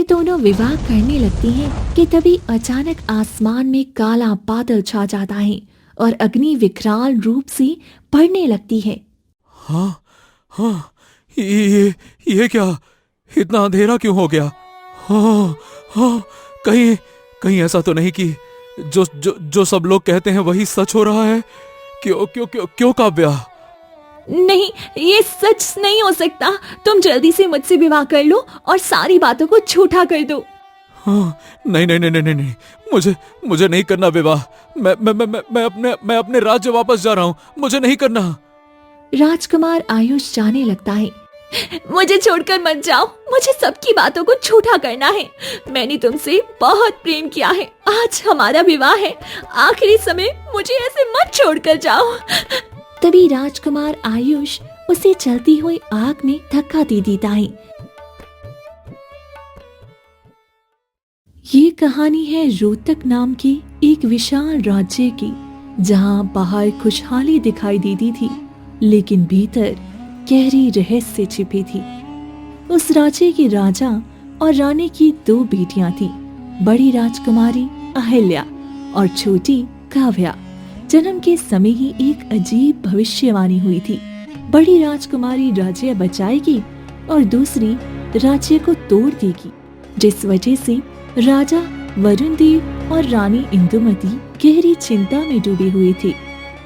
दोनों विवाह करने लगती हैं कि तभी अचानक आसमान में काला बादल छा जाता है और अग्नि विकराल रूप से बढ़ने लगती है। हाँ हाँ, ये क्या, इतना अंधेरा क्यों हो गया? हाँ हाँ, कहीं कहीं ऐसा तो नहीं कि जो जो जो सब लोग कहते हैं वही सच हो रहा है? क्यों क्यों क्यों क्यों काव्या? नहीं, ये सच नहीं हो सकता। तुम जल्दी से मुझसे विवाह कर लो और सारी बातों को झूठा कर दो। हाँ, नहीं नहीं नहीं नहीं नहीं, मुझे नहीं करना विवाह। मैं अपने राज्य वापस जा रहा हूँ, मुझे नहीं करना। राजकुमार आयुष जाने लगता है। मुझे छोड़कर मत जाओ, मुझे सबकी बातों को झूठा करना है। मैंने तुमसे बहुत प्रेम किया है, आज हमारा विवाह है। आखिरी समय मुझे ऐसे मत छोड़कर जाओ। तभी राजकुमार आयुष उसे चलती हुई आग में धक्का दे देता है। ये कहानी है रोहतक नाम के एक विशाल राज्य की, जहाँ बाहर खुशहाली दिखाई देती थी लेकिन भीतर गहरी रहस्य छिपी थी। उस राज्य के राजा और रानी की 2 बेटियां थीं, बड़ी राजकुमारी अहिल्या और छोटी काव्या। जन्म के समय ही एक अजीब भविष्यवाणी हुई थी। बड़ी राजकुमारी राज्य बचाएगी और दूसरी राज्य को तोड़ देगी, जिस वजह से राजा वरुण देव और रानी इंदुमती गहरी चिंता में डूबे हुए थे।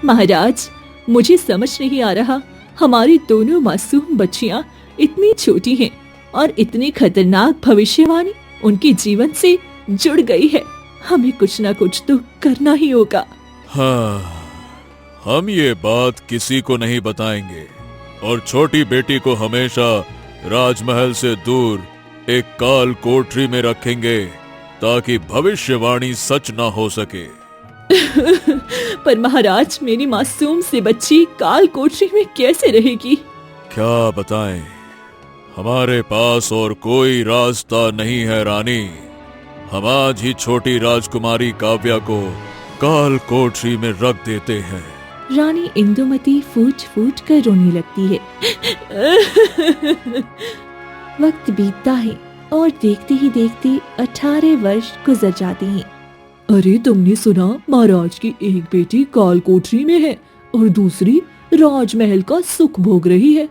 महाराज, मुझे समझ नहीं आ रहा, हमारी दोनों मासूम बच्चियां इतनी छोटी हैं और इतनी खतरनाक भविष्यवाणी उनके जीवन से जुड़ गई है। हमें कुछ ना कुछ तो करना ही होगा। हाँ, हम ये बात किसी को नहीं बताएंगे और छोटी बेटी को हमेशा राजमहल से दूर एक काल कोठरी में रखेंगे ताकि भविष्यवाणी सच ना हो सके। पर महाराज, मेरी मासूम सी बच्ची काल कोठरी में कैसे रहेगी? क्या बताएं, हमारे पास और कोई रास्ता नहीं है रानी। हम आज ही छोटी राजकुमारी काव्या को काल कोठरी में रख देते हैं। रानी इंदुमती फूट फूट कर रोने लगती है। वक्त बीतता है और देखते ही देखते 18 वर्ष गुजर जाते हैं। अरे, तुमने सुना, महाराज की एक बेटी काल कोठरी में है और दूसरी राजमहल का सुख भोग रही है।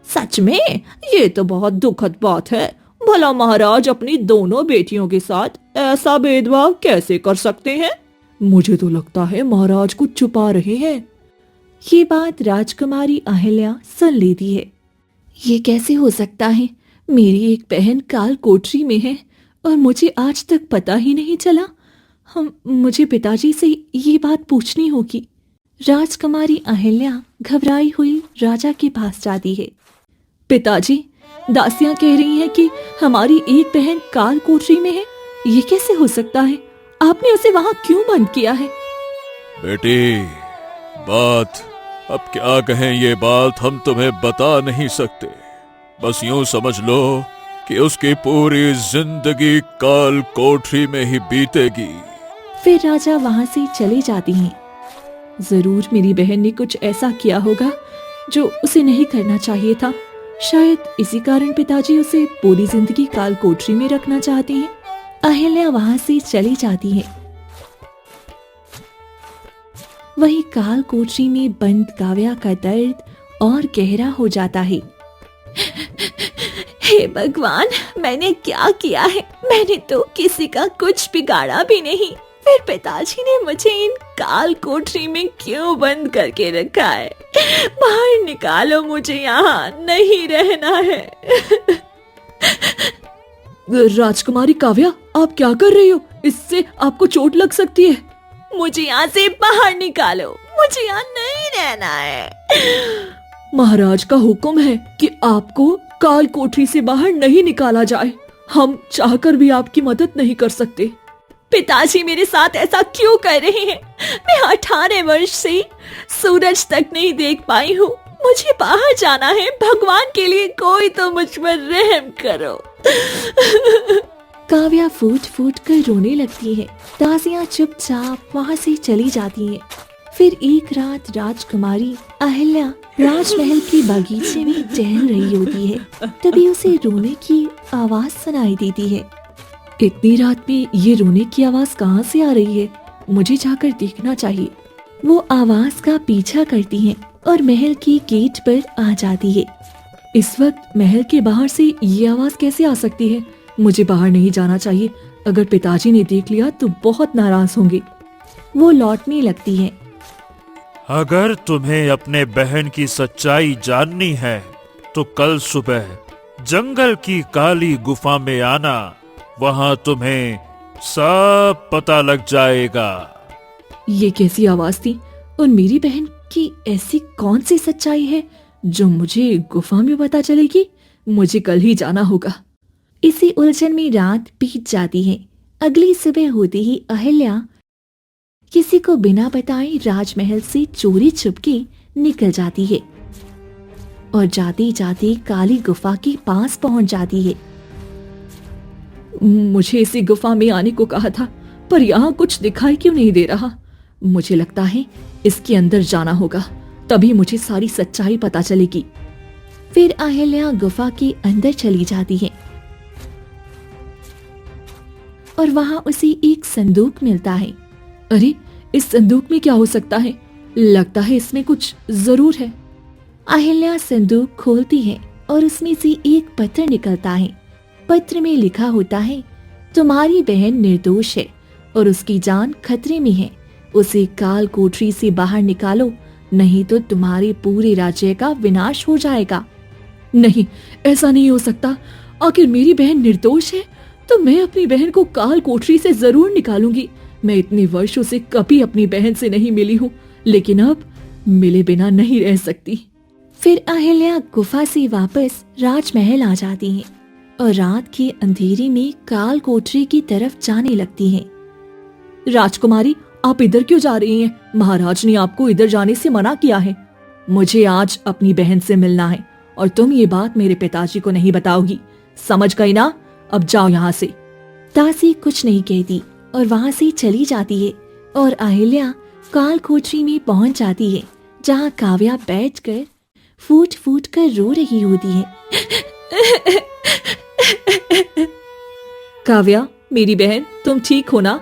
सच में? ये तो बहुत दुखद बात है। भला महाराज अपनी दोनों बेटियों के साथ ऐसा भेदभाव कैसे कर सकते हैं? मुझे तो लगता है महाराज कुछ छुपा रहे हैं। ये बात राजकुमारी अहिल्या सुन लेती है। ये कैसे हो सकता है? मेरी एक बहन काल कोठरी में है और मुझे आज तक पता ही नहीं चला। मुझे पिताजी से ये बात पूछनी होगी। राजकुमारी अहिल्या घबराई हुई राजा के पास जाती है। पिताजी, दासियां कह रही हैं कि हमारी एक बहन काल कोठरी में है। ये कैसे हो सकता है? आपने उसे वहां क्यों बंद किया है? बेटी, बात अब क्या कहें, ये बात हम तुम्हें बता नहीं सकते। बस यूं समझ लो कि उसकी पूरी जिंदगी काल कोठरी में ही बीतेगी। फिर राजा वहां से चले जाती हैं। जरूर मेरी बहन ने कुछ ऐसा किया होगा जो उसे नहीं करना चाहिए था। शायद इसी कारण पिताजी उसे पूरी जिंदगी काल कोठरी में रखना चाहते हैं। अहिल्या वहां से चली जाती है। वही काल कोठरी में बंद काव्या का दर्द और गहरा हो जाता है। हे भगवान, मैंने क्या किया है? मैंने तो किसी का कुछ बिगाड़ा भी नहीं। फिर पिताजी ने मुझे इन काल कोठरी में क्यों बंद करके रखा है? बाहर निकालो, मुझे यहाँ नहीं रहना है। राजकुमारी काव्या, आप क्या कर रही हो? इससे आपको चोट लग सकती है। मुझे यहाँ से बाहर निकालो, मुझे यहाँ नहीं रहना है। महाराज का हुक्म है कि आपको काल कोठरी से बाहर नहीं निकाला जाए। हम चाहकर भी आपकी मदद नहीं कर सकते। पिताजी मेरे साथ ऐसा क्यों कर रहे हैं? मैं 18 वर्ष से सूरज तक नहीं देख पाई हूँ। मुझे बाहर जाना है। भगवान के लिए कोई तो मुझ पर रहम करो। काव्या फूट फूट कर रोने लगती है। दासियां चुपचाप वहां से चली जाती हैं। फिर एक रात राजकुमारी अहिल्या राजमहल की बगीचे में टहल रही होती है। तभी उसे रोने की आवाज सुनाई देती है। इतनी रात में ये रोने की आवाज कहाँ से आ रही है? मुझे जाकर देखना चाहिए। वो आवाज का पीछा करती है और महल की गेट पर आ जाती है। इस वक्त महल के बाहर से ये आवाज कैसे आ सकती है? मुझे बाहर नहीं जाना चाहिए। अगर पिताजी ने देख लिया तो बहुत नाराज होंगे। वो लौटने लगती है। अगर तुम्हें अपने बहन की सच्चाई जाननी है तो कल सुबह जंगल की काली गुफा में आना, वहां तुम्हें सब पता लग जाएगा। ये कैसी आवाज थी और मेरी बहन की ऐसी कौन सी सच्चाई है जो मुझे गुफा में पता चलेगी? मुझे कल ही जाना होगा। इसी उलझन में रात बीत जाती है। अगली सुबह होते ही अहिल्या किसी को बिना बताए राजमहल से चोरी छुपके निकल जाती है और जाते जाते काली गुफा के पास पहुंच जाती है। मुझे इसी गुफा में आने को कहा था, पर यहाँ कुछ दिखाई क्यों नहीं दे रहा? मुझे लगता है इसके अंदर जाना होगा, तभी मुझे सारी सच्चाई पता चलेगी। फिर अहिल्या गुफा के अंदर चली जाती है और वहां उसे एक संदूक मिलता है। अरे, इस संदूक में क्या हो सकता है? लगता है इसमें कुछ जरूर है। अहिल्या संदूक खोलती है और उसमें से एक पत्र निकलता है। पत्र में लिखा होता है, तुम्हारी बहन निर्दोष है और उसकी जान खतरे में है। उसे काल कोठरी से बाहर निकालो, नहीं तो तुम्हारे पूरे राज्य का विनाश हो जाएगा। नहीं, ऐसा नहीं हो सकता। आखिर मेरी बहन निर्दोष है तो मैं अपनी बहन को काल कोठरी से जरूर निकालूंगी। मैं इतने वर्षों से कभी अपनी बहन से नहीं मिली हूँ, लेकिन अब मिले बिना नहीं रह सकती। फिर अहिल्या गुफा से वापस राजमहल आ जाती है और रात के अंधेरे में काल कोठरी की तरफ जाने लगती है। राजकुमारी, आप इधर क्यों जा रही हैं? महाराज ने आपको इधर जाने से मना किया है। मुझे आज अपनी बहन से मिलना है और तुम ये बात मेरे पिताजी को नहीं बताओगी, समझ गई ना? अब जाओ यहाँ से। दासी कुछ नहीं कहती और वहां से चली जाती है और अहिल्या काल कोठरी में पहुंच जाती है, जहाँ काव्या बैठकर फूट फूट कर रो रही होती है। काव्या, मेरी बहन, तुम ठीक हो ना?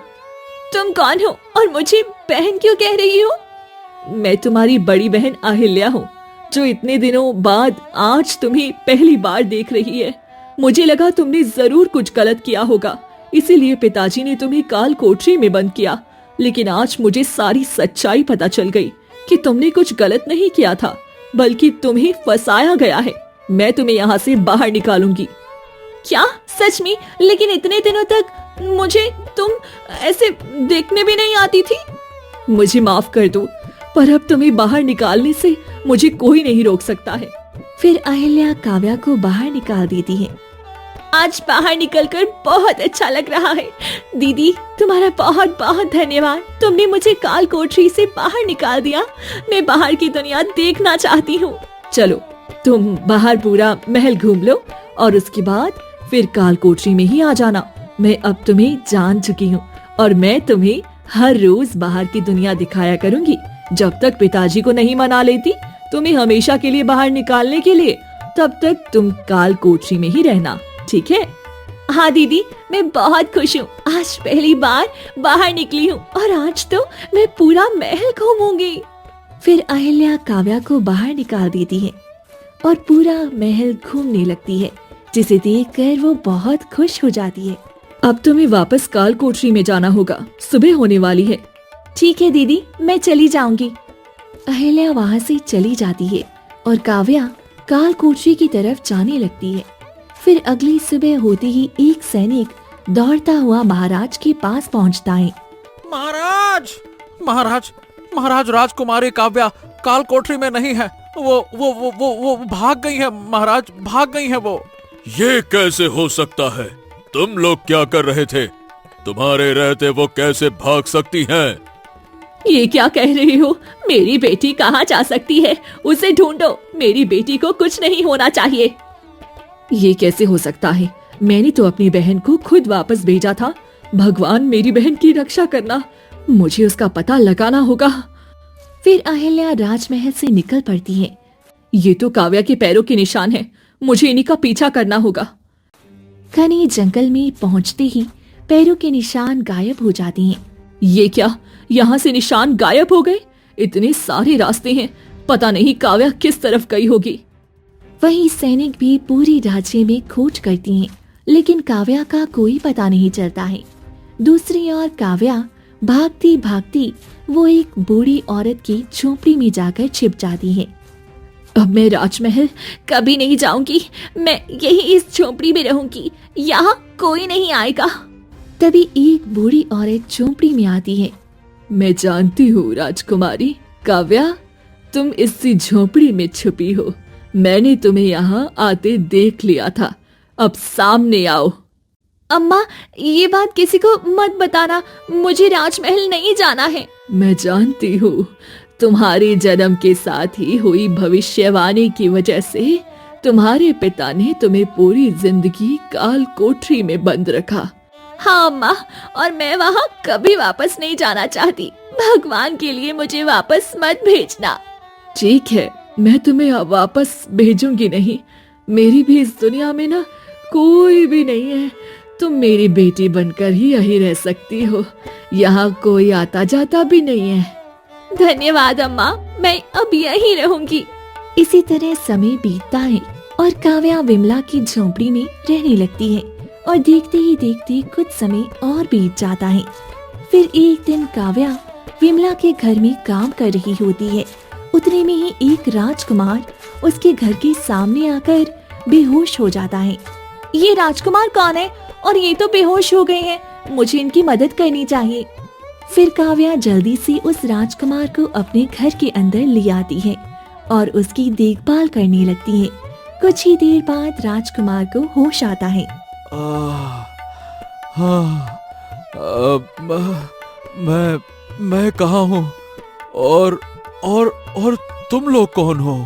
तुम कौन हो और मुझे बहन क्यों कह रही हो? मैं तुम्हारी बड़ी बहन अहिल्या हूँ, जो इतने दिनों बाद आज तुम्हें पहली बार देख रही है। मुझे लगा तुमने जरूर कुछ गलत किया होगा, इसीलिए पिताजी ने तुम्हें काल कोठरी में बंद किया। लेकिन आज मुझे सारी सच्चाई पता चल गई कि तुमने कुछ गलत नहीं किया था, बल्कि तुम्हें फंसाया गया है। मैं तुम्हें यहाँ से बाहर निकालूंगी। क्या? सच में? लेकिन इतने दिनों तक मुझे तुम ऐसे देखने भी नहीं आती थी। मुझे माफ कर दो, पर अब तुम्हें बाहर निकालने से मुझे कोई नहीं रोक सकता है। फिर अहिल्या काव्या को बाहर निकाल देती है। आज बाहर निकलकर बहुत अच्छा लग रहा है। दीदी, तुम्हारा बहुत बहुत धन्यवाद। तुमने मुझे काल कोठरी से बाहर निकाल दिया। मैं बाहर की दुनिया देखना चाहती हूँ। चलो, तुम बाहर पूरा महल घूम लो और उसके बाद फिर काल कोठरी में ही आ जाना। मैं अब तुम्हें जान चुकी हूँ और मैं तुम्हें हर रोज बाहर की दुनिया दिखाया करूँगी। जब तक पिताजी को नहीं मना लेती तुम्हें हमेशा के लिए बाहर निकालने के लिए, तब तक तुम काल कोठरी में ही रहना, ठीक है? हाँ दीदी, मैं बहुत खुश हूँ। आज पहली बार बाहर निकली हूँ और आज तो मैं पूरा महल घूमूंगी। फिर अहिल्या काव्या को बाहर निकाल देती है और पूरा महल घूमने लगती है, जिसे देखकर वो बहुत खुश हो जाती है। अब तुम्हें वापस काल कोठरी में जाना होगा, सुबह होने वाली है। ठीक है दीदी, मैं चली जाऊंगी। अहिल्या वहाँ से चली जाती है और काव्या काल कोठरी की तरफ जाने लगती है। फिर अगली सुबह होते ही एक सैनिक दौड़ता हुआ महाराज के पास पहुँचता है। महाराज, महाराज, महाराज, राजकुमारी काव्या काल कोठरी में नहीं है। वो भाग गई है महाराज, भाग गई है वो। ये कैसे हो सकता है? तुम लोग क्या कर रहे थे? तुम्हारे रहते वो कैसे भाग सकती हैं? ये क्या कह रही हो? मेरी बेटी कहाँ जा सकती है? उसे ढूंढो। मेरी बेटी को कुछ नहीं होना चाहिए। ये कैसे हो सकता है? मैंने तो अपनी बहन को खुद वापस भेजा था। भगवान, मेरी बहन की रक्षा करना। मुझे उसका पता लगाना होगा। फिर अहिल्या राजमहल से निकल पड़ती है। ये तो काव्या के पैरों के निशान हैं, मुझे इन्हीं का पीछा करना होगा। घने जंगल में पहुंचते ही पैरों के निशान गायब हो जाते हैं। ये क्या, यहाँ से निशान गायब हो गए? इतने सारे रास्ते हैं, पता नहीं काव्या किस तरफ गई होगी। वहीं सैनिक भी पूरी राज्य में खोज करती हैं, लेकिन काव्या का कोई पता नहीं चलता है। दूसरी ओर काव्या भागती भागती वो एक बूढ़ी औरत की झोपड़ी में जाकर छिप जाती है। अब मैं राजमहल कभी नहीं जाऊंगी, मैं यही इस झोपड़ी में रहूंगी, यहाँ कोई नहीं आएगा। तभी एक बूढ़ी औरत झोपड़ी में आती है। मैं जानती हूँ राजकुमारी काव्या, तुम इसी झोपड़ी में छुपी हो। मैंने तुम्हें यहाँ आते देख लिया था, अब सामने आओ। अम्मा, ये बात किसी को मत बताना, मुझे राजमहल नहीं जाना है। मैं जानती हूँ, तुम्हारे जन्म के साथ ही हुई भविष्यवाणी की वजह से तुम्हारे पिता ने तुम्हें पूरी जिंदगी काल कोठरी में बंद रखा। हाँ अम्मा, और मैं वहाँ कभी वापस नहीं जाना चाहती। भगवान के लिए मुझे वापस मत भेजना। ठीक है, मैं तुम्हें अब वापस भेजूंगी नहीं। मेरी भी इस दुनिया में ना कोई भी नहीं है, तुम मेरी बेटी बनकर ही यही रह सकती हो। यहाँ कोई आता जाता भी नहीं है। धन्यवाद अम्मा, मैं अब यहीं रहूंगी। इसी तरह समय बीतता है और काव्या विमला की झोपड़ी में रहने लगती है और देखते ही देखते कुछ समय और बीत जाता है। फिर एक दिन काव्या विमला के घर में काम कर रही होती है। उतने में ही एक राजकुमार उसके घर के सामने आकर बेहोश हो जाता है। ये राजकुमार कौन है और ये तो बेहोश हो गए हैं, मुझे इनकी मदद करनी चाहिए। फिर काव्या जल्दी से उस राजकुमार को अपने घर के अंदर ले आती है और उसकी देखभाल करने लगती है। कुछ ही देर बाद राजकुमार को होश आता है। मैं कहाँ हूँ और तुम लोग कौन हो?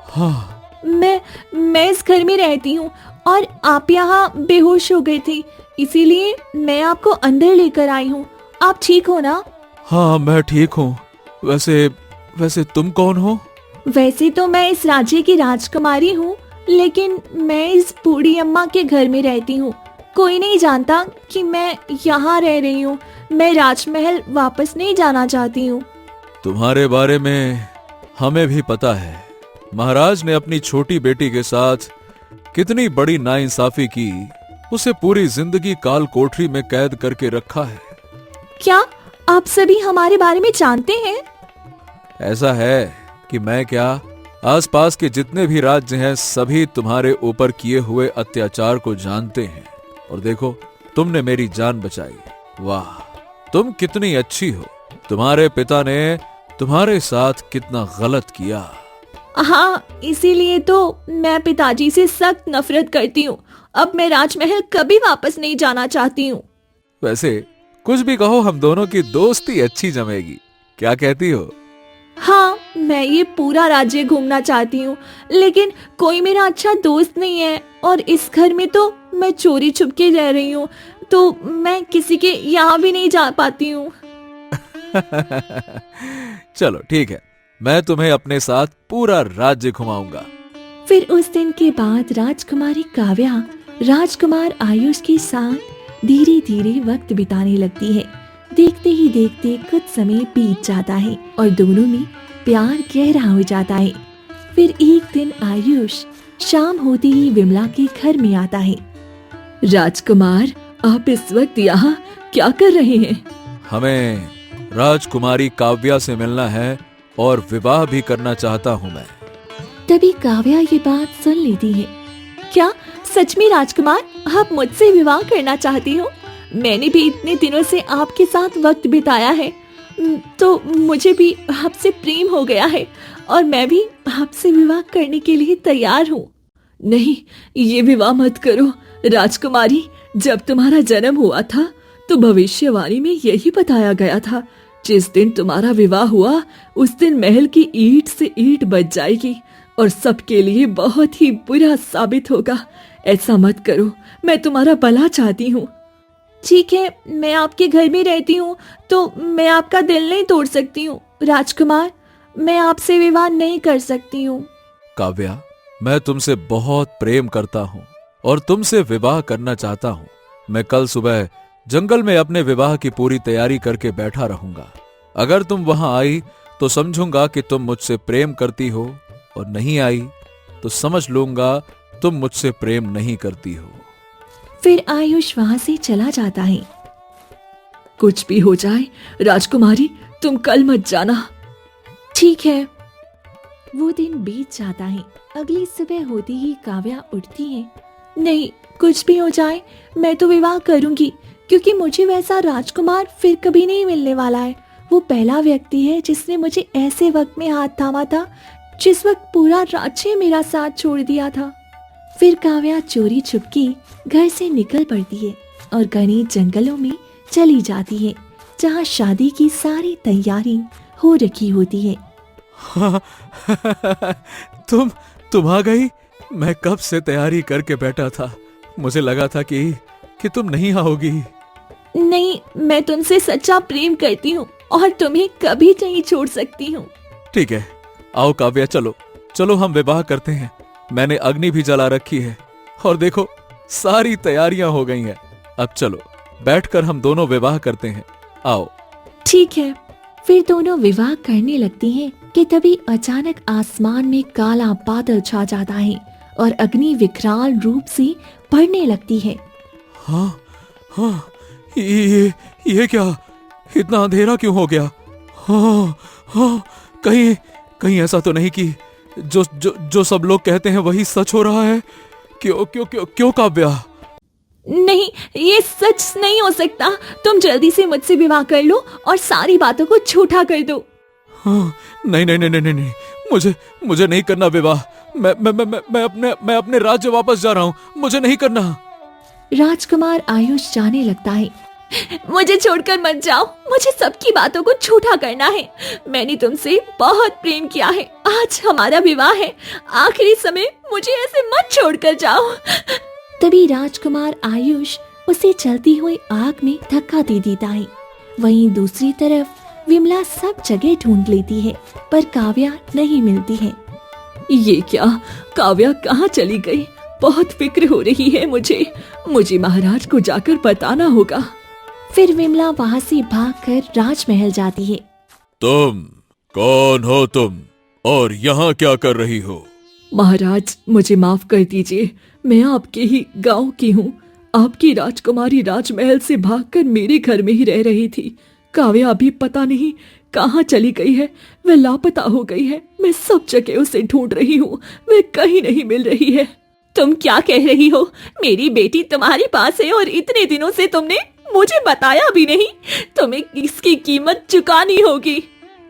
हाँ, मैं इस घर में रहती हूँ और आप यहाँ बेहोश हो गए थे, इसीलिए मैं आपको अंदर लेकर आई हूँ। आप ठीक हो ना? हाँ, मैं ठीक हूँ। वैसे तुम कौन हो? वैसे तो मैं इस राज्य की राजकुमारी हूँ, लेकिन मैं इस बूढ़ी अम्मा के घर में रहती हूँ। कोई नहीं जानता कि मैं यहाँ रह रही हूँ। मैं राजमहल वापस नहीं जाना चाहती हूँ। तुम्हारे बारे में हमें भी पता है। महाराज ने अपनी छोटी बेटी के साथ कितनी बड़ी नाइंसाफी की, उसे पूरी जिंदगी काल कोठरी में कैद करके रखा है। क्या आप सभी हमारे बारे में जानते हैं? ऐसा है कि मैं क्या, आसपास के जितने भी राज्य हैं सभी तुम्हारे ऊपर किए हुए अत्याचार को जानते हैं। और देखो, तुमने मेरी जान बचाई। वाह, तुम कितनी अच्छी हो। तुम्हारे पिता ने तुम्हारे साथ कितना गलत किया। हाँ, इसीलिए तो मैं पिताजी से सख्त नफरत करती हूँ। अब मैं राजमहल कभी वापस नहीं जाना चाहती हूँ। वैसे कुछ भी कहो, हम दोनों की दोस्ती अच्छी जमेगी। क्या कहती हो? हाँ, मैं ये पूरा राज्य घूमना चाहती हूँ, लेकिन कोई मेरा अच्छा दोस्त नहीं है और इस घर में तो मैं चोरी छुपके रह रही हूँ, तो मैं किसी के यहाँ भी नहीं जा पाती हूँ। चलो ठीक है, मैं तुम्हें अपने साथ पूरा राज्य घुमाऊंगा। फिर उस दिन के बाद राजकुमारी काव्या राजकुमार आयुष के साथ धीरे धीरे वक्त बिताने लगती है। देखते ही देखते कुछ समय बीत जाता है और दोनों में प्यार गहरा हो जाता है। फिर एक दिन आयुष शाम होते ही विमला के घर में आता है। राजकुमार, आप इस वक्त यहाँ क्या कर रहे हैं? हमें राजकुमारी काव्या से मिलना है और विवाह भी करना चाहता हूँ मैं। तभी काव्या ये बात सुन लेती है। क्या सच में राजकुमार, आप मुझसे विवाह करना चाहती हो? मैंने भी इतने दिनों से आपके साथ वक्त बिताया है, तो मुझे भी आपसे प्रेम हो गया है और मैं भी आपसे विवाह करने के लिए तैयार हूँ। नहीं, ये विवाह मत करो राजकुमारी। जब तुम्हारा जन्म हुआ था तो भविष्यवाणी में यही बताया गया था, जिस दिन तुम्हारा विवाह हुआ उस दिन महल की ईंट से ईंट बच जाएगी और सबके लिए बहुत ही बुरा साबित होगा। ऐसा मत करो, मैं तुम्हारा भला चाहती हूँ। ठीक है, मैं आपके घर में रहती हूँ तो मैं आपका दिल नहीं तोड़ सकती हूँ। राजकुमार, मैं आपसे विवाह नहीं कर सकती हूँ। काव्या, मैं तुमसे बहुत प्रेम करता हूँ और तुमसे विवाह करना चाहता हूँ। मैं कल सुबह जंगल में अपने विवाह की पूरी तैयारी करके बैठा रहूंगा। अगर तुम वहां आई तो समझूंगा कि तुम मुझसे प्रेम करती हो, और नहीं आई तो समझ लूंगा तुम मुझसे प्रेम नहीं करती हो। फिर आयुष वहां से चला जाता है। कुछ भी हो जाए राजकुमारी, तुम कल मत जाना। ठीक है। वो दिन बीत जाता है। अगली सुबह होते ही काव्या उठती है। नहीं, कुछ भी हो जाए मैं तो विवाह करूंगी, क्योंकि मुझे वैसा राजकुमार फिर कभी नहीं मिलने वाला है। वो पहला व्यक्ति है जिसने मुझे ऐसे वक्त में हाथ थामा था जिस वक्त पूरा राज्य मेरा साथ छोड़ दिया था। फिर काव्या चोरी छुपके घर से निकल पड़ती है और घने जंगलों में चली जाती है, जहाँ शादी की सारी तैयारी हो रखी होती है। तुम आ गई। मैं कब से तैयारी करके बैठा था। मुझे लगा था कि तुम नहीं आओगी। नहीं, मैं तुमसे सच्चा प्रेम करती हूँ और तुम्हें कभी नहीं छोड़ सकती हूँ। ठीक है, आओ काव्या, चलो चलो हम विवाह करते हैं। मैंने अग्नि भी जला रखी है और देखो सारी तैयारियां हो गई हैं। अब चलो बैठकर हम दोनों विवाह करते हैं। आओ। ठीक है। फिर दोनों विवाह करने लगती हैं कि तभी अचानक आसमान में काला बादल छा जाता है और अग्नि विकराल रूप से बढ़ने लगती है। हाँ हाँ, ये क्या, इतना अंधेरा क्यों हो गया? हाँ हाँ, कहीं ऐसा तो नहीं कि जो सब लोग कहते हैं वही सच हो रहा है? क्यों क्यों क्यों क्यों काव्या? नहीं, ये सच नहीं हो सकता। तुम जल्दी से मुझसे विवाह कर लो और सारी बातों को झूठा कर दो। हाँ, नहीं नहीं नहीं नहीं नहीं, मुझे नहीं करना विवाह। मैं अपने राज्य वापस जा रहा हूँ। मुझे नहीं करना। राजकुमार आयुष जाने लगता है। मुझे छोड़कर मत जाओ। मुझे सबकी बातों को झूठा करना है। मैंने तुमसे बहुत प्रेम किया है। आज हमारा विवाह है। आखिरी समय मुझे ऐसे मत छोड़कर जाओ। तभी राजकुमार आयुष उसे चलती हुई आग में धक्का दे देता है। वहीं दूसरी तरफ विमला सब जगह ढूंढ लेती है, पर काव्या नहीं मिलती है। ये क्या, काव्या कहाँ चली गई? बहुत फिक्र हो रही है मुझे महाराज को जाकर बताना होगा। फिर विमला वहाँ से भागकर राजमहल जाती है। तुम कौन हो तुम, और यहाँ क्या कर रही हो? महाराज, मुझे माफ कर दीजिए। मैं आपके ही गांव की हूँ। आपकी राजकुमारी राजमहल से भागकर मेरे घर में ही रह रही थी। काव्या अभी पता नहीं कहाँ चली गई है। वह लापता हो गई है। मैं सब जगह उसे ढूंढ रही हूँ। वह कहीं नहीं मिल रही है। तुम क्या कह रही हो? मेरी बेटी तुम्हारे पास है और इतने दिनों से तुमने मुझे बताया भी नहीं। तुम्हें इसकी कीमत चुकानी होगी।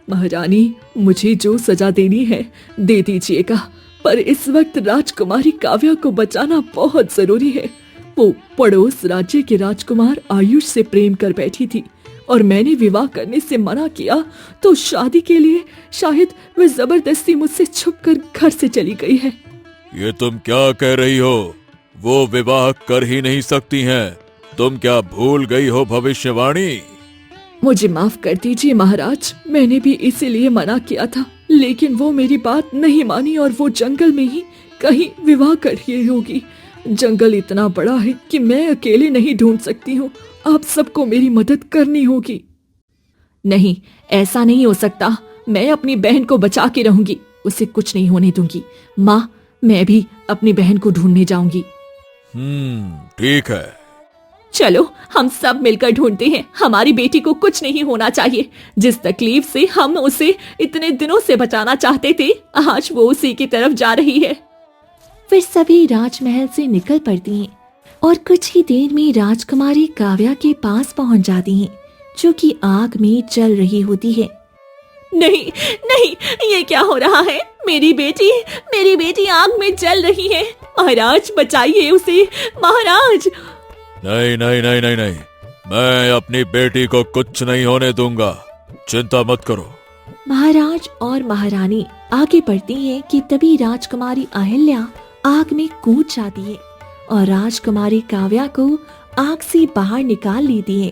महारानी, मुझे जो सजा देनी है दे दीजिएगा, पर इस वक्त राजकुमारी काव्या को बचाना बहुत जरूरी है। वो पड़ोस राज्य के राजकुमार आयुष से प्रेम कर बैठी थी और मैंने विवाह करने से मना किया तो शादी के लिए शायद वह जबरदस्ती मुझसे छुपकर घर से चली गई है। ये तुम क्या कह रही हो? वो विवाह कर ही नहीं सकती हैं। तुम क्या भूल गई हो भविष्यवाणी? मुझे माफ कर दीजिए महाराज। मैंने भी इसीलिए मना किया था, लेकिन वो मेरी बात नहीं मानी और वो जंगल में ही कहीं विवाह कर रही होगी। जंगल इतना बड़ा है कि मैं अकेले नहीं ढूंढ सकती हूँ। आप सबको मेरी मदद करनी होगी। नहीं, ऐसा नहीं हो सकता। मैं अपनी बहन को बचा के रहूंगी। उसे कुछ नहीं होने दूंगी। माँ, मैं भी अपनी बहन को ढूंढने जाऊंगी। ठीक है। चलो हम सब मिलकर ढूंढते हैं। हमारी बेटी को कुछ नहीं होना चाहिए। जिस तकलीफ से हम उसे इतने दिनों से बचाना चाहते थे, आज वो उसी की तरफ जा रही है। फिर सभी राजमहल से निकल पड़ती हैं और कुछ ही देर में राजकुमारी काव्या के पास पहुंच जाती हैं, जो कि आग में जल रही होती है। नहीं नहीं, ये क्या हो रहा है? मेरी बेटी आग में जल रही है। महाराज, बचाइए उसे। महाराज। नहीं नहीं नहीं नहीं नहीं, मैं अपनी बेटी को कुछ नहीं होने दूंगा। चिंता मत करो। महाराज और महारानी आगे बढ़ती हैं कि तभी राजकुमारी अहिल्या आग में कूद जाती है और राजकुमारी काव्या को आग से बाहर निकाल लेती है।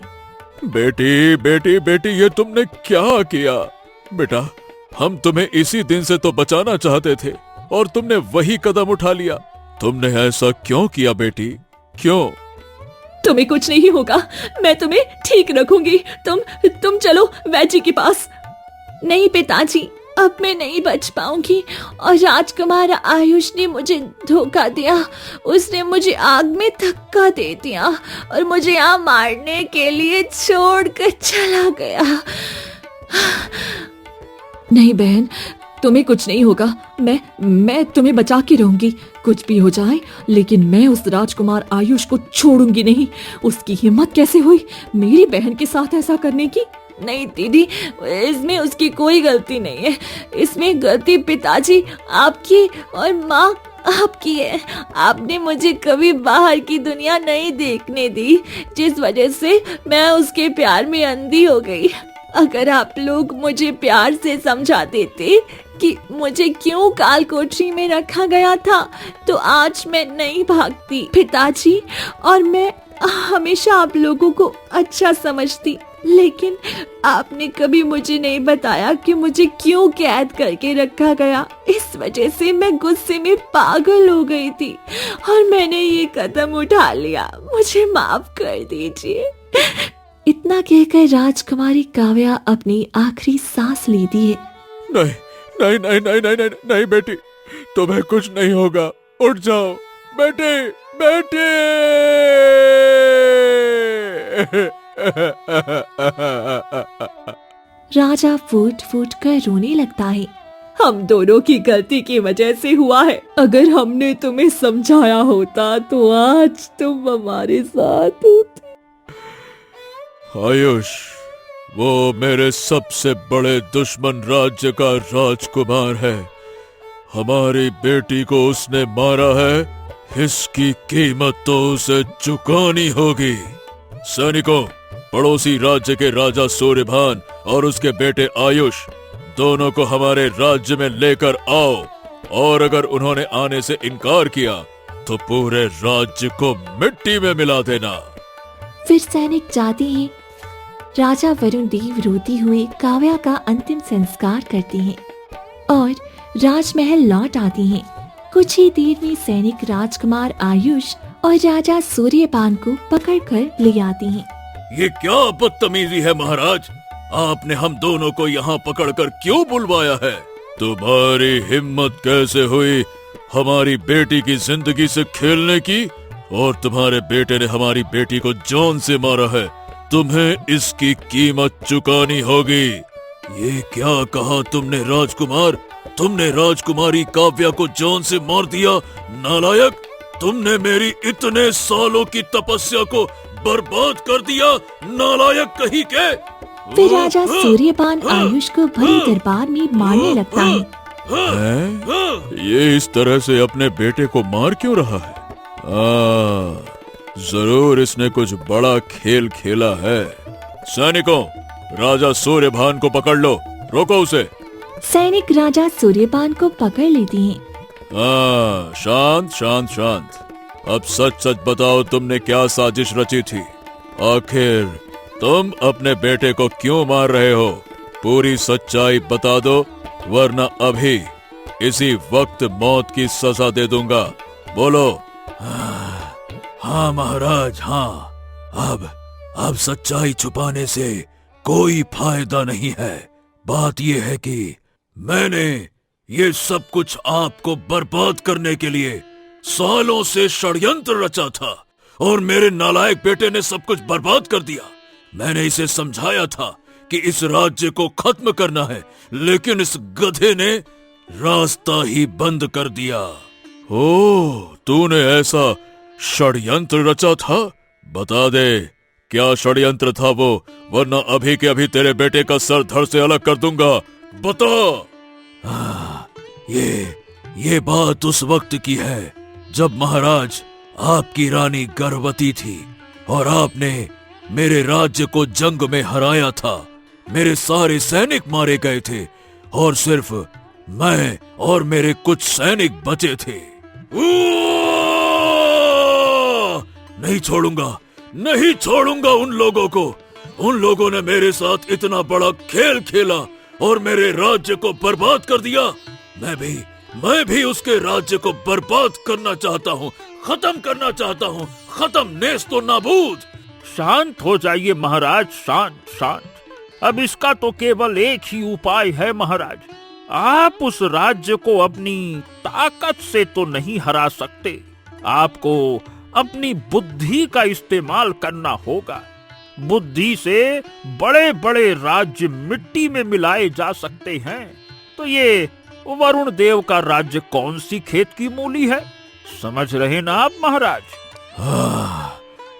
बेटी बेटी बेटी, ये तुमने क्या किया? बेटा हम तुम्हें इसी दिन से तो बचाना चाहते थे और तुमने वही कदम उठा लिया। तुमने ऐसा क्यों किया बेटी, क्यों? तुम्हें कुछ नहीं होगा, मैं तुम्हें ठीक रखूंगी। तुम चलो वैजी के पास। नहीं पिताजी, अब मैं नहीं बच पाऊंगी। और राजकुमार आयुष ने मुझे धोखा दिया। उसने मुझे आग में धक्का दे दिया और मुझे यहाँ मारने के लिए छोड़कर चला गया। नहीं बहन, तुम्हें कुछ नहीं होगा। मैं तुम्हें बचा के रहूंगी, कुछ भी हो जाए, लेकिन मैं उस राजकुमार आयुष को छोड़ूंगी नहीं। उसकी हिम्मत कैसे हुई मेरी बहन के साथ ऐसा करने की? नहीं दीदी, इसमें उसकी कोई गलती नहीं है। इसमें गलती पिताजी आपकी और माँ आपकी है। आपने मुझे कभी बाहर की दुनिया नहीं देखने दी, जिस वजह से मैं उसके प्यार में अंधी हो गई। अगर आप लोग मुझे प्यार से समझा देते कि मुझे क्यों काल कोठरी में रखा गया था, तो आज मैं नहीं भागती पिताजी। और मैं हमेशा आप लोगों को अच्छा समझती, लेकिन आपने कभी मुझे नहीं बताया कि मुझे क्यों कैद करके रखा गया। इस वजह से मैं गुस्से में पागल हो गई थी और मैंने ये कदम उठा लिया। मुझे माफ कर दीजिए। इतना कहकर राजकुमारी काव्या अपनी आखिरी सांस लेती है। नहीं नहीं नहीं नहीं नहीं नहीं, नहीं बेटी, तुम्हें कुछ नहीं होगा। उठ जाओ बेटे, बेटे। राजा फूट फूट कर रोने लगता है। हम दोनों की गलती की वजह से हुआ है। अगर हमने तुम्हें समझाया होता तो आज तुम हमारे साथ होते। आयुष, वो मेरे सबसे बड़े दुश्मन राज्य का राजकुमार है। हमारी बेटी को उसने मारा है, इसकी कीमत तो उसे चुकानी होगी। सैनिकों, पड़ोसी राज्य के राजा सूर्यभान और उसके बेटे आयुष दोनों को हमारे राज्य में लेकर आओ, और अगर उन्होंने आने से इनकार किया तो पूरे राज्य को मिट्टी में मिला देना। फिर सैनिक जाते हैं। राजा वरुण देव रोती हुई काव्या का अंतिम संस्कार करते हैं और राजमहल लौट आते हैं। कुछ ही देर में सैनिक राजकुमार आयुष और राजा सूर्यपान को पकड़कर ले आते हैं। ये क्या बदतमीजी है महाराज, आपने हम दोनों को यहाँ पकड़कर क्यों बुलवाया है? तुम्हारी हिम्मत कैसे हुई हमारी बेटी की जिंदगी से खेलने की? और तुम्हारे बेटे ने हमारी बेटी को जान से मारा है, तुम्हें इसकी कीमत चुकानी होगी। ये क्या कहा तुमने राजकुमार? तुमने राजकुमारी काव्या को जान से मार दिया, नालायक! तुमने मेरी इतने सालों की तपस्या को बर्बाद कर दिया, नालायक कहीं के! फिर राजा सूर्यपान आयुष को भरे दरबार में मारने लगता है। ये इस तरह से अपने बेटे को मार क्यों रहा है? जरूर इसने कुछ बड़ा खेल खेला है। सैनिकों, राजा सूर्यभान को पकड़ लो, रोको उसे। सैनिक राजा सूर्यपान को पकड़ लेते हैं। शांत शांत शांत। अब सच सच बताओ, तुमने क्या साजिश रची थी? आखिर तुम अपने बेटे को क्यों मार रहे हो? पूरी सच्चाई बता दो, वरना अभी इसी वक्त मौत की सजा दे दूंगा। बोलो। हाँ महाराज, हाँ। अब सच्चाई छुपाने से कोई फायदा नहीं है। बात यह है कि मैंने ये सब कुछ आपको बर्बाद करने के लिए सालों से षड्यंत्र रचा था और मेरे नालायक बेटे ने सब कुछ बर्बाद कर दिया। मैंने इसे समझाया था कि इस राज्य को खत्म करना है, लेकिन इस गधे ने रास्ता ही बंद कर दिया। ओह, तूने ऐसा षड्यंत्र रचा था? बता दे, क्या षड्यंत्र था वो, वरना अभी के अभी तेरे बेटे का सर धड़ से अलग कर दूंगा। बता। ये बात उस वक्त की है जब महाराज आपकी रानी गर्भवती थी और आपने मेरे राज्य को जंग में हराया था। मेरे सारे सैनिक मारे गए थे और सिर्फ मैं और मेरे कुछ सैनिक बचे थे। नहीं छोड़ूंगा, नहीं छोड़ूंगा उन लोगों को। उन लोगों ने मेरे साथ इतना बड़ा खेल खेला और मेरे राज्य को बर्बाद कर दिया। मैं भी उसके राज्य को बर्बाद करना चाहता हूँ, खत्म करना चाहता हूँ, खत्म, नेस्तो नाबूद। शांत हो जाइए महाराज, शांत शांत। अब इसका तो केवल एक ही उपाय है महाराज। आप उस राज्य को अपनी ताकत से तो नहीं हरा सकते, आपको अपनी बुद्धि का इस्तेमाल करना होगा। बुद्धि से बड़े बड़े राज्य मिट्टी में मिलाए जा सकते हैं। तो ये वरुण देव का राज्य कौन सी खेत की मूली है, समझ रहे ना आप महाराज?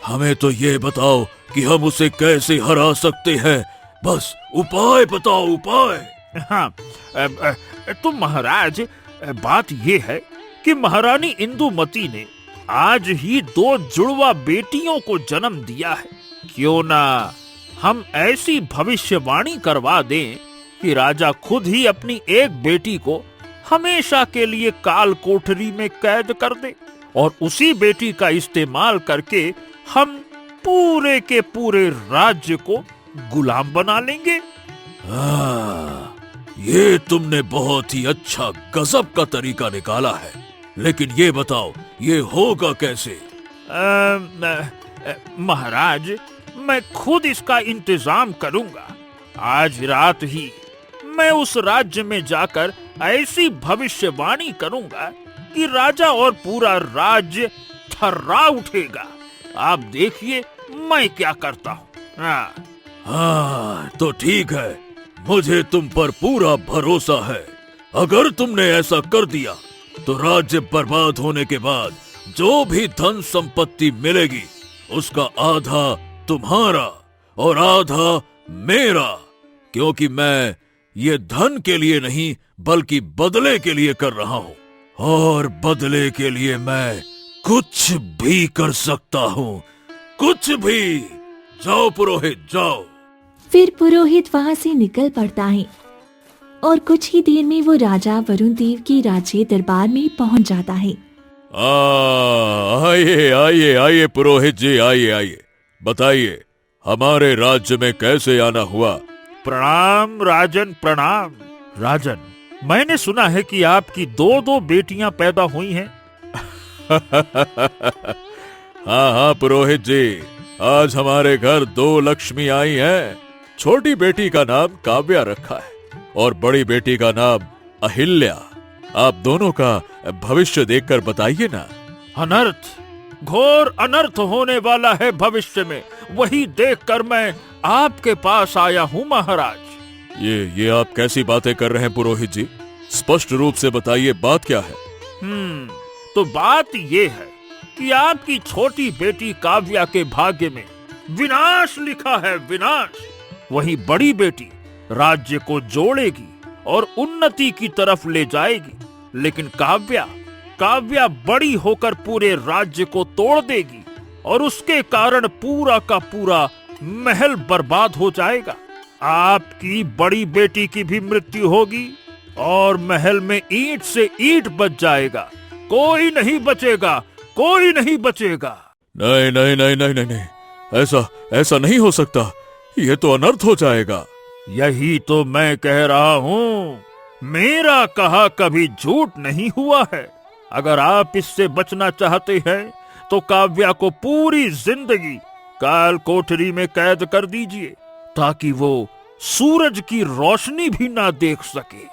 हमें तो ये बताओ कि हम उसे कैसे हरा सकते हैं, बस उपाय बताओ, उपाय। हाँ, तो महाराज बात ये है कि महारानी इंदुमती ने आज ही 2 जुड़वा बेटियों को जन्म दिया है। क्यों ना हम ऐसी भविष्यवाणी करवा दें कि राजा खुद ही अपनी एक बेटी को हमेशा के लिए काल कोठरी में कैद कर दे और उसी बेटी का इस्तेमाल करके हम पूरे के पूरे राज्य को गुलाम बना लेंगे। ये तुमने बहुत ही अच्छा गजब का तरीका निकाला है, लेकिन ये बताओ ये होगा कैसे? महाराज, मैं खुद इसका इंतजाम करूंगा। आज रात ही मैं उस राज्य में जाकर ऐसी भविष्यवाणी करूंगा कि राजा और पूरा राज्य थर्रा उठेगा। आप देखिए मैं क्या करता हूँ। हाँ, तो ठीक है, मुझे तुम पर पूरा भरोसा है। अगर तुमने ऐसा कर दिया तो राज्य बर्बाद होने के बाद जो भी धन संपत्ति मिलेगी उसका आधा तुम्हारा और आधा मेरा, क्योंकि मैं ये धन के लिए नहीं बल्कि बदले के लिए कर रहा हूँ, और बदले के लिए मैं कुछ भी कर सकता हूँ, कुछ भी। जाओ पुरोहित, जाओ। फिर पुरोहित वहां से निकल पड़ता है और कुछ ही देर में वो राजा वरुण देव की राज्य दरबार में पहुंच जाता है। आइए आइए आइए पुरोहित जी, आइए आइए, बताइए हमारे राज्य में कैसे आना हुआ? प्रणाम राजन, प्रणाम। राजन, मैंने सुना है कि आपकी 2 बेटियां पैदा हुई हैं। हाँ हाँ पुरोहित जी, आज हमारे घर 2 लक्ष्मी आई हैं। छोटी बेटी का नाम काव्या रखा है और बड़ी बेटी का नाम अहिल्या। आप दोनों का भविष्य देखकर बताइए ना। अनर्थ, घोर अनर्थ होने वाला है भविष्य में, वही देखकर मैं आपके पास आया हूँ महाराज। ये आप कैसी बातें कर रहे हैं पुरोहित जी? स्पष्ट रूप से बताइए, बात क्या है? तो बात ये है कि आपकी छोटी बेटी काव्या के भाग्य में विनाश लिखा है, विनाश। वही बड़ी बेटी राज्य को जोड़ेगी और उन्नति की तरफ ले जाएगी, लेकिन काव्या बड़ी होकर पूरे राज्य को तोड़ देगी और उसके कारण पूरा का पूरा महल बर्बाद हो जाएगा। आपकी बड़ी बेटी की भी मृत्यु होगी और महल में ईंट से ईंट बच जाएगा, कोई नहीं बचेगा, कोई नहीं बचेगा। नहीं नहीं नहीं नहीं नहीं, नहीं। ऐसा नहीं हो सकता, ये तो अनर्थ हो जाएगा। यही तो मैं कह रहा हूँ, मेरा कहा कभी झूठ नहीं हुआ है। अगर आप इससे बचना चाहते हैं तो काव्या को पूरी जिंदगी काल कोठरी में कैद कर दीजिए ताकि वो सूरज की रोशनी भी ना देख सके।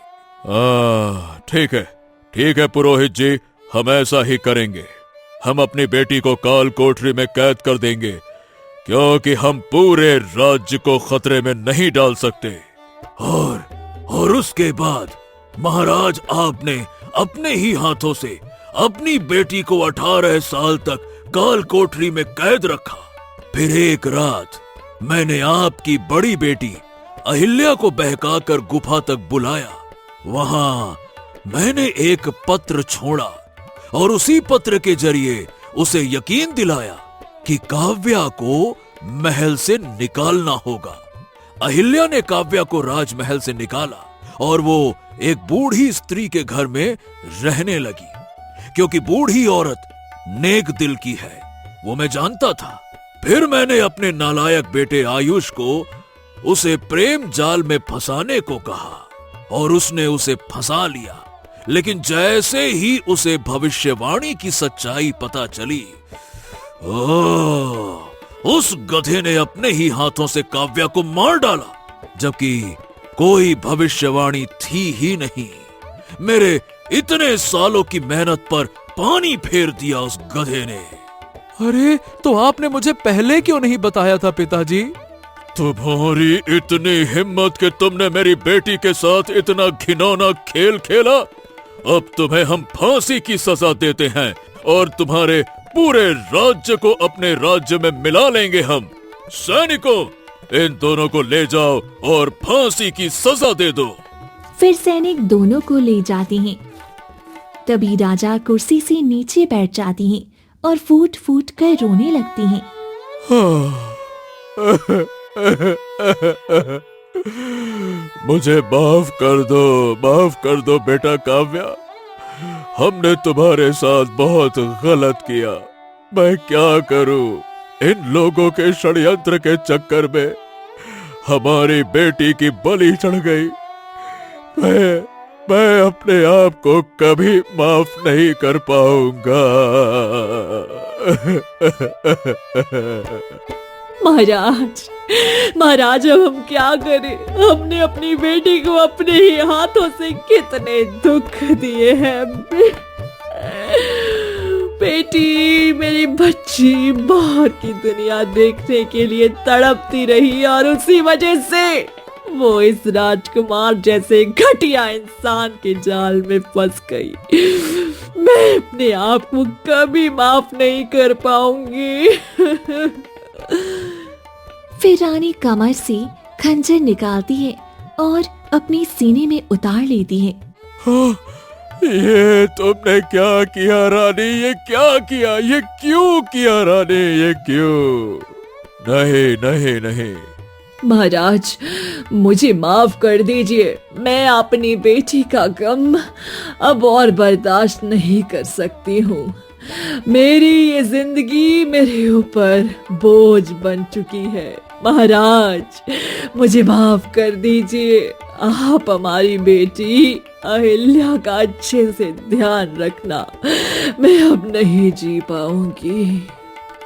ठीक है पुरोहित जी, हम ऐसा ही करेंगे। हम अपनी बेटी को काल कोठरी में कैद कर देंगे, क्योंकि हम पूरे राज्य को खतरे में नहीं डाल सकते। और उसके बाद महाराज आपने अपने ही हाथों से अपनी बेटी को 18 साल तक काल कोठरी में कैद रखा। फिर एक रात मैंने आपकी बड़ी बेटी अहिल्या को बहकाकर गुफा तक बुलाया। वहां मैंने एक पत्र छोड़ा और उसी पत्र के जरिए उसे यकीन दिलाया कि काव्या को महल से निकालना होगा। अहिल्या ने काव्या को राजमहल से निकाला और वो एक बूढ़ी स्त्री के घर में रहने लगी, क्योंकि बूढ़ी औरत नेक दिल की है, वो मैं जानता था। फिर मैंने अपने नालायक बेटे आयुष को उसे प्रेम जाल में फंसाने को कहा और उसने उसे फंसा लिया। लेकिन जैसे ही उसे भविष्यवाणी की सच्चाई पता चली, उस गधे ने अपने ही हाथों से काव्या को मार डाला, जबकि कोई भविष्यवाणी थी ही नहीं। मेरे इतने सालों की मेहनत पर पानी फेर दिया उस गधे ने। अरे तो आपने मुझे पहले क्यों नहीं बताया था पिताजी? तुम्हारी इतनी हिम्मत कि तुमने मेरी बेटी के साथ इतना घिनौना खेल खेला। अब तुम्हें हम फांसी की सजा देते हैं और तुम्हारे पूरे राज्य को अपने राज्य में मिला लेंगे हम। सैनिकों, इन दोनों को ले जाओ और फांसी की सजा दे दो। फिर सैनिक दोनों को ले जाते हैं। तभी राजा कुर्सी से नीचे बैठ जाती हैं और फूट फूट कर रोने लगती हैं। मुझे माफ कर दो बेटा काव्या। हमने तुम्हारे साथ बहुत गलत किया। मैं क्या करूं? इन लोगों के षड्यंत्र के चक्कर में हमारी बेटी की बलि चढ़ गई। मैं अपने आप को कभी माफ नहीं कर पाऊंगा। महाराज अब हम क्या करें? हमने अपनी बेटी को अपने ही हाथों से कितने दुख दिए हैं। बेटी, मेरी बच्ची बाहर की दुनिया देखने के लिए तड़पती रही और उसी वजह से वो इस राजकुमार जैसे घटिया इंसान के जाल में फंस गई। मैं अपने आप को कभी माफ नहीं कर पाऊंगी। फिर रानी कमर से खंजर निकालती है और अपने सीने में उतार लेती है। ये तुमने क्या किया रानी? ये क्या किया? ये क्यों किया रानी? ये क्यों? नहीं नहीं नहीं। महाराज, मुझे माफ कर दीजिए। मैं अपनी बेटी का गम अब और बर्दाश्त नहीं कर सकती हूँ। मेरी ये जिंदगी मेरे ऊपर बोझ बन चुकी है। महाराज, मुझे माफ कर दीजिए। आप हमारी बेटी अहिल्या का अच्छे से ध्यान रखना। मैं अब नहीं जी पाऊंगी।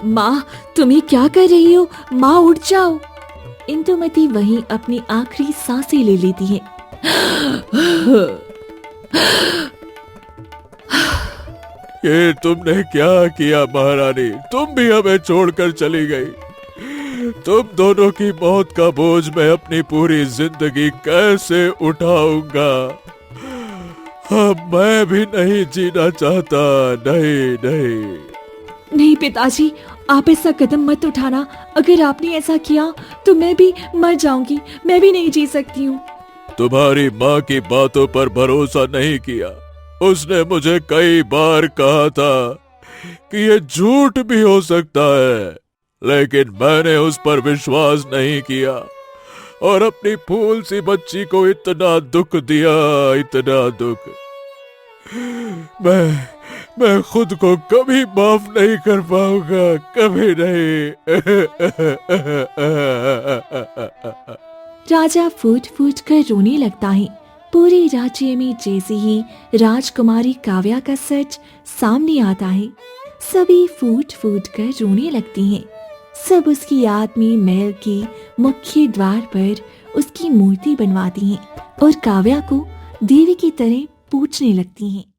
माँ, तुम्हें क्या कर रही हो? माँ, उठ जाओ। इंदुमती वहीं अपनी आखिरी सांसें ले लेती है। ये तुमने क्या किया महारानी? तुम भी हमें छोड़कर चली गई। तुम दोनों की मौत का बोझ मैं अपनी पूरी जिंदगी कैसे उठाऊंगा? अब मैं भी नहीं जीना चाहता। नहीं नहीं नहीं पिताजी, आप ऐसा कदम मत उठाना। अगर आपने ऐसा किया तो मैं भी मर जाऊंगी। मैं भी नहीं जी सकती हूँ। तुम्हारी माँ की बातों पर भरोसा नहीं किया। उसने मुझे कई बार कहा था कि ये झूठ भी हो सकता है, लेकिन मैंने उस पर विश्वास नहीं किया और अपनी फूल सी बच्ची को इतना दुख दिया, इतना दुख। मैं खुद को कभी माफ नहीं कर पाऊंगा, कभी नहीं। राजा फूट फूट कर रोने लगता है। पूरे राज्य में जैसे ही राजकुमारी काव्या का सच सामने आता है, सभी फूट फूट कर रोने लगती हैं। सब उसकी याद में महल के मुख्य द्वार पर उसकी मूर्ति बनवाती हैं और काव्या को देवी की तरह पूजने लगती हैं।